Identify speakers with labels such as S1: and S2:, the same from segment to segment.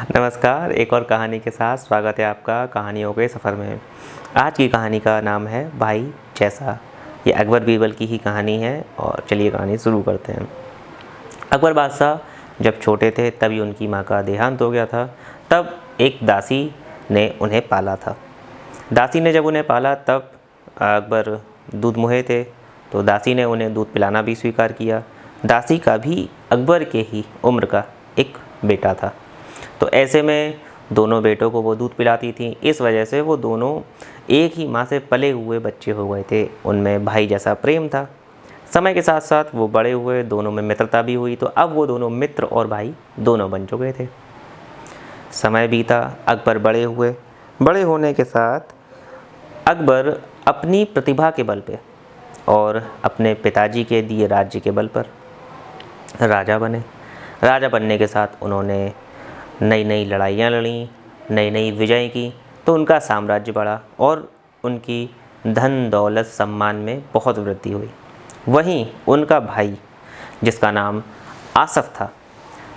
S1: नमस्कार, एक और कहानी के साथ स्वागत है आपका कहानियों के सफ़र में। आज की कहानी का नाम है भाई जैसा। ये अकबर बीरबल की ही कहानी है और चलिए कहानी शुरू करते हैं। अकबर बादशाह जब छोटे थे तभी उनकी माँ का देहांत हो गया था। तब एक दासी ने उन्हें पाला था। दासी ने जब उन्हें पाला तब अकबर दूध मुहे थे, तो दासी ने उन्हें दूध पिलाना भी स्वीकार किया। दासी का भी अकबर के ही उम्र का एक बेटा था, तो ऐसे में दोनों बेटों को वो दूध पिलाती थी। इस वजह से वो दोनों एक ही माँ से पले हुए बच्चे हो गए थे। उनमें भाई जैसा प्रेम था। समय के साथ साथ वो बड़े हुए, दोनों में मित्रता भी हुई, तो अब वो दोनों मित्र और भाई दोनों बन चुके थे। समय बीता, अकबर बड़े हुए। बड़े होने के साथ अकबर अपनी प्रतिभा के बल पे और अपने पिताजी के दिए राज्य के बल पर राजा बने। राजा बनने के साथ उन्होंने नई नई लड़ाइयाँ लड़ी, नई नई विजय की, तो उनका साम्राज्य बढ़ा और उनकी धन दौलत सम्मान में बहुत वृद्धि हुई। वहीं उनका भाई जिसका नाम आसफ था,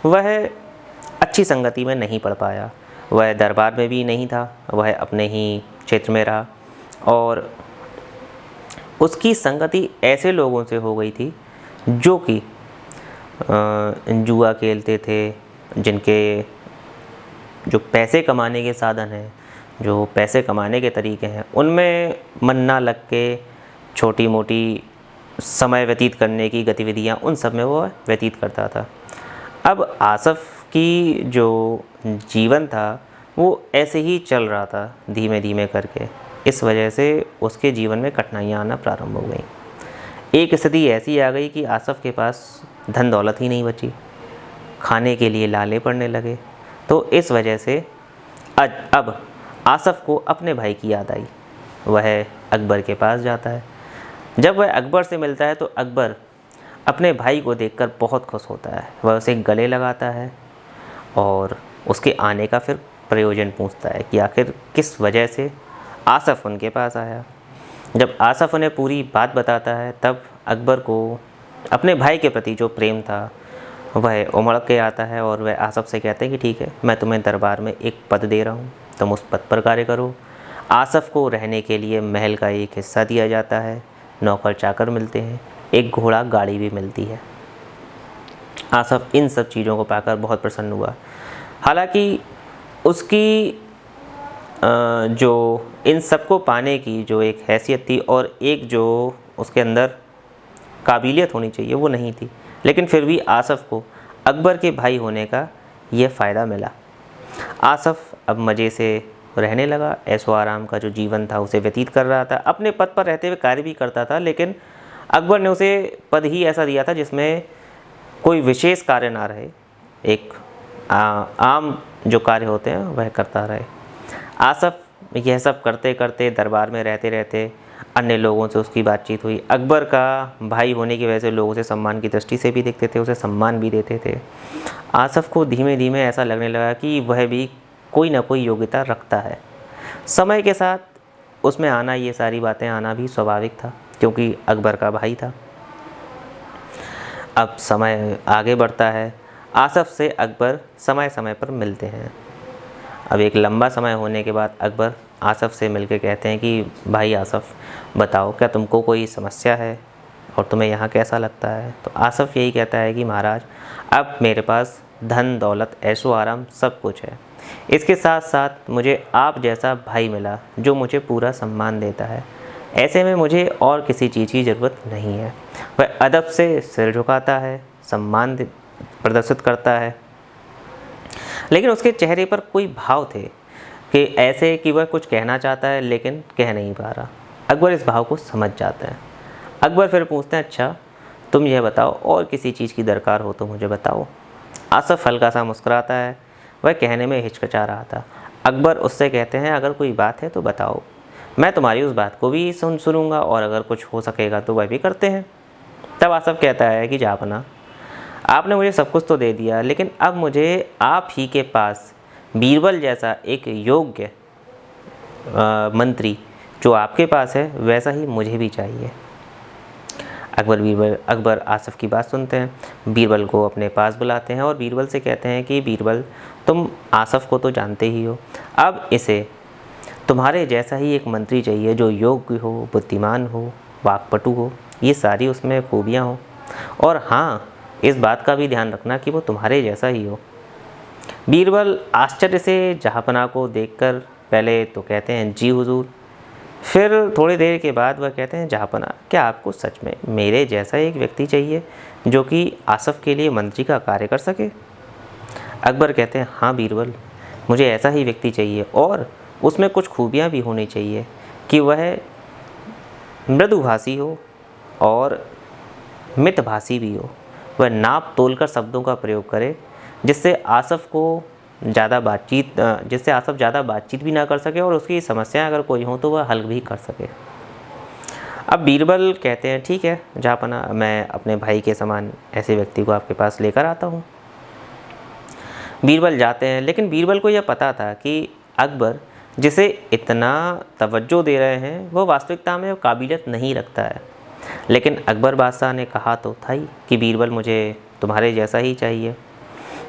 S1: वह अच्छी संगति में नहीं पड़ पाया। वह दरबार में भी नहीं था, वह अपने ही क्षेत्र में रहा और उसकी संगति ऐसे लोगों से हो गई थी जो कि जुआ खेलते थे, जिनके जो पैसे कमाने के साधन हैं, जो पैसे कमाने के तरीके हैं, उनमें मन ना लग के छोटी मोटी समय व्यतीत करने की गतिविधियां, उन सब में वो व्यतीत करता था। अब आसफ़ की जो जीवन था वो ऐसे ही चल रहा था धीमे धीमे करके। इस वजह से उसके जीवन में कठिनाइयाँ आना प्रारंभ हो गई। एक स्थिति ऐसी आ गई कि आसफ़ के पास धन दौलत ही नहीं बची, खाने के लिए लाले पड़ने लगे। तो इस वजह से अब आसफ़ को अपने भाई की याद आई। वह अकबर के पास जाता है। जब वह अकबर से मिलता है तो अकबर अपने भाई को देखकर बहुत खुश होता है। वह उसे गले लगाता है और उसके आने का फिर प्रयोजन पूछता है कि आखिर किस वजह से आसफ़ उनके पास आया। जब आसफ़ उन्हें पूरी बात बताता है तब अकबर को अपने भाई के प्रति जो प्रेम था वह उमड़ के आता है और वह आसफ़ से कहते हैं कि ठीक है, मैं तुम्हें दरबार में एक पद दे रहा हूँ, तुम उस पद पर कार्य करो। आसफ़ को रहने के लिए महल का एक हिस्सा दिया जाता है, नौकर चाकर मिलते हैं, एक घोड़ा गाड़ी भी मिलती है। आसफ़ इन सब चीज़ों को पाकर बहुत प्रसन्न हुआ। हालांकि उसकी जो इन सबको पाने की जो एक हैसियत थी और एक जो उसके अंदर काबिलियत होनी चाहिए वो नहीं थी, लेकिन फिर भी आसफ़ को अकबर के भाई होने का ये फ़ायदा मिला। आसफ़ अब मज़े से रहने लगा, ऐशो आराम का जो जीवन था उसे व्यतीत कर रहा था। अपने पद पर रहते हुए कार्य भी करता था, लेकिन अकबर ने उसे पद ही ऐसा दिया था जिसमें कोई विशेष कार्य ना रहे, एक आम जो कार्य होते हैं वह करता रहे। आसफ़ यह सब करते करते दरबार में रहते रहते अन्य लोगों से उसकी बातचीत हुई। अकबर का भाई होने की वजह से लोग उसे सम्मान की दृष्टि से भी देखते थे, उसे सम्मान भी देते थे। आसफ़ को धीमे धीमे ऐसा लगने लगा कि वह भी कोई ना कोई योग्यता रखता है। समय के साथ उसमें आना, ये सारी बातें आना भी स्वाभाविक था क्योंकि अकबर का भाई था। अब समय आगे बढ़ता है, आसफ़ से अकबर समय समय पर मिलते हैं। अब एक लंबा समय होने के बाद अकबर आसफ़ से मिलकर कहते हैं कि भाई आसफ़, बताओ क्या तुमको कोई समस्या है और तुम्हें यहाँ कैसा लगता है। तो आसफ़ यही कहता है कि महाराज, अब मेरे पास धन दौलत ऐशो आराम सब कुछ है, इसके साथ साथ मुझे आप जैसा भाई मिला जो मुझे पूरा सम्मान देता है। ऐसे में मुझे और किसी चीज़ की ज़रूरत नहीं है। वह अदब से सिर झुकाता है, सम्मान प्रदर्शित करता है, लेकिन उसके चेहरे पर कोई भाव थे कि ऐसे कि वह कुछ कहना चाहता है लेकिन कह नहीं पा रहा। अकबर इस भाव को समझ जाता है। अकबर फिर पूछते हैं, अच्छा तुम यह बताओ और किसी चीज़ की दरकार हो तो मुझे बताओ। आसफ़ हल्का सा मुस्कुराता है, वह कहने में हिचकिचा रहा था। अकबर उससे कहते हैं, अगर कोई बात है तो बताओ, मैं तुम्हारी उस बात को भी सुनूंगा और अगर कुछ हो सकेगा तो वह भी करते हैं। तब आसफ़ कहता है कि जापना, आपने मुझे सब कुछ तो दे दिया, लेकिन अब मुझे आप ही के पास बीरबल जैसा एक योग्य मंत्री जो आपके पास है वैसा ही मुझे भी चाहिए। अकबर आसिफ की बात सुनते हैं, बीरबल को अपने पास बुलाते हैं और बीरबल से कहते हैं कि बीरबल, तुम आसिफ को तो जानते ही हो, अब इसे तुम्हारे जैसा ही एक मंत्री चाहिए जो योग्य हो, बुद्धिमान हो, वाकपटु हो, ये सारी उसमें खूबियाँ हो, और हाँ, इस बात का भी ध्यान रखना कि वो तुम्हारे जैसा ही हो। बीरबल आश्चर्य से जहाँपना को देखकर पहले तो कहते हैं जी हुजूर, फिर थोड़ी देर के बाद वह कहते हैं जहाँपना, क्या आपको सच में मेरे जैसा एक व्यक्ति चाहिए जो कि आसिफ के लिए मंत्री का कार्य कर सके? अकबर कहते हैं हाँ बीरबल, मुझे ऐसा ही व्यक्ति चाहिए, और उसमें कुछ खूबियाँ भी होनी चाहिए कि वह मृदुभाषी हो और मितभाषी भी हो, वह नाप तोल कर शब्दों का प्रयोग करे जिससे आसिफ ज़्यादा बातचीत भी ना कर सके और उसकी समस्याएं अगर कोई हो तो वह हल भी कर सके। अब बीरबल कहते हैं ठीक है जहाँपना, मैं अपने भाई के समान ऐसे व्यक्ति को आपके पास लेकर आता हूँ। बीरबल जाते हैं, लेकिन बीरबल को यह पता था कि अकबर जिसे इतना तवज्जो दे रहे हैं वो वास्तविकता में काबिलियत नहीं रखता है। लेकिन अकबर बादशाह ने कहा तो था ही कि बीरबल मुझे तुम्हारे जैसा ही चाहिए,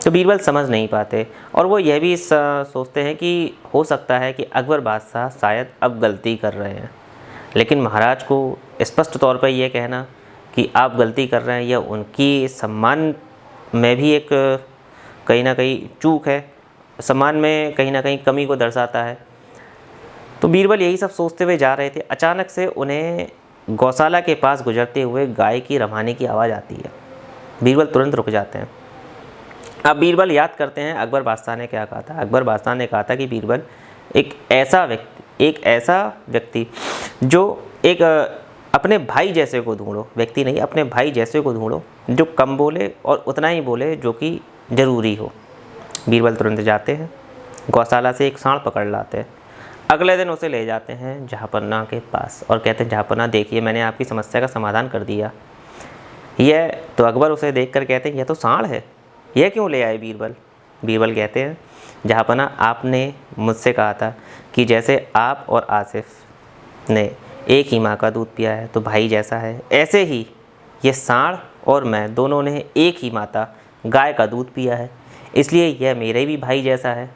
S1: तो बीरबल समझ नहीं पाते और वो यह भी सोचते हैं कि हो सकता है कि अकबर बादशाह शायद अब गलती कर रहे हैं। लेकिन महाराज को स्पष्ट तौर पर यह कहना कि आप गलती कर रहे हैं यह उनकी सम्मान में भी एक कहीं ना कहीं चूक है, सम्मान में कहीं ना कहीं कमी को दर्शाता है। तो बीरबल यही सब सोचते हुए जा रहे थे, अचानक से उन्हें गौशाला के पास गुजरते हुए गाय की रवाने की आवाज़ आती है। बीरबल तुरंत रुक जाते हैं। अब बीरबल याद करते हैं अकबर बादशाह ने क्या कहा था। अकबर बादशाह ने कहा था कि बीरबल एक ऐसा व्यक्ति जो एक अपने भाई जैसे को ढूंढो, व्यक्ति नहीं अपने भाई जैसे को ढूंढो जो कम बोले और उतना ही बोले जो कि ज़रूरी हो। बीरबल तुरंत जाते हैं, गौशाला से एक सांड पकड़ लाते हैं, अगले दिन उसे ले जाते हैं जहाँपना के पास और कहते हैं जहाँपना देखिए मैंने आपकी समस्या का समाधान कर दिया। यह तो अकबर उसे देख कर कहते हैं यह तो सांड है, यह क्यों ले आए बीरबल? बीरबल कहते हैं जहाँपना आपने मुझसे कहा था कि जैसे आप और आसिफ ने एक ही माँ का दूध पिया है तो भाई जैसा है, ऐसे ही ये सांड और मैं दोनों ने एक ही माता गाय का दूध पिया है, इसलिए यह मेरे भी भाई जैसा है।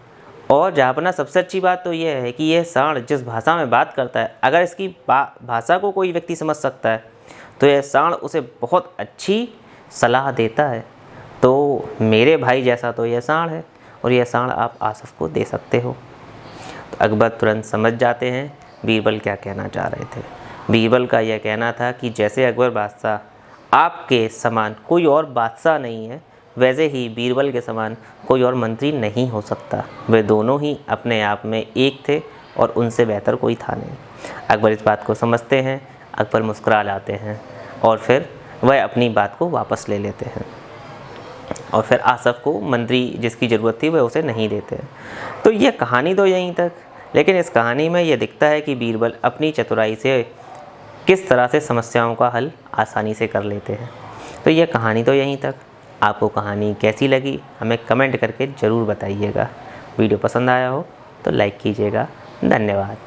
S1: और जहाँपना सबसे अच्छी बात तो यह है कि यह सांड जिस भाषा में बात करता है, अगर इसकी भाषा को कोई व्यक्ति समझ सकता है तो यह सांड उसे बहुत अच्छी सलाह देता है। तो मेरे भाई जैसा तो यह सांड है और यह सांड आप आसिफ को दे सकते हो। तो अकबर तुरंत समझ जाते हैं बीरबल क्या कहना चाह रहे थे। बीरबल का यह कहना था कि जैसे अकबर बादशाह आपके समान कोई और बादशाह नहीं है, वैसे ही बीरबल के समान कोई और मंत्री नहीं हो सकता। वे दोनों ही अपने आप में एक थे और उनसे बेहतर कोई था नहीं। अकबर इस बात को समझते हैं, अकबर मुस्कुरा जाते हैं और फिर वह अपनी बात को वापस ले लेते हैं और फिर आसिफ को मंत्री जिसकी ज़रूरत थी वह उसे नहीं देते। तो यह कहानी तो यहीं तक, लेकिन इस कहानी में यह दिखता है कि बीरबल अपनी चतुराई से किस तरह से समस्याओं का हल आसानी से कर लेते हैं। तो यह कहानी तो यहीं तक। आपको कहानी कैसी लगी हमें कमेंट करके ज़रूर बताइएगा। वीडियो पसंद आया हो तो लाइक कीजिएगा। धन्यवाद।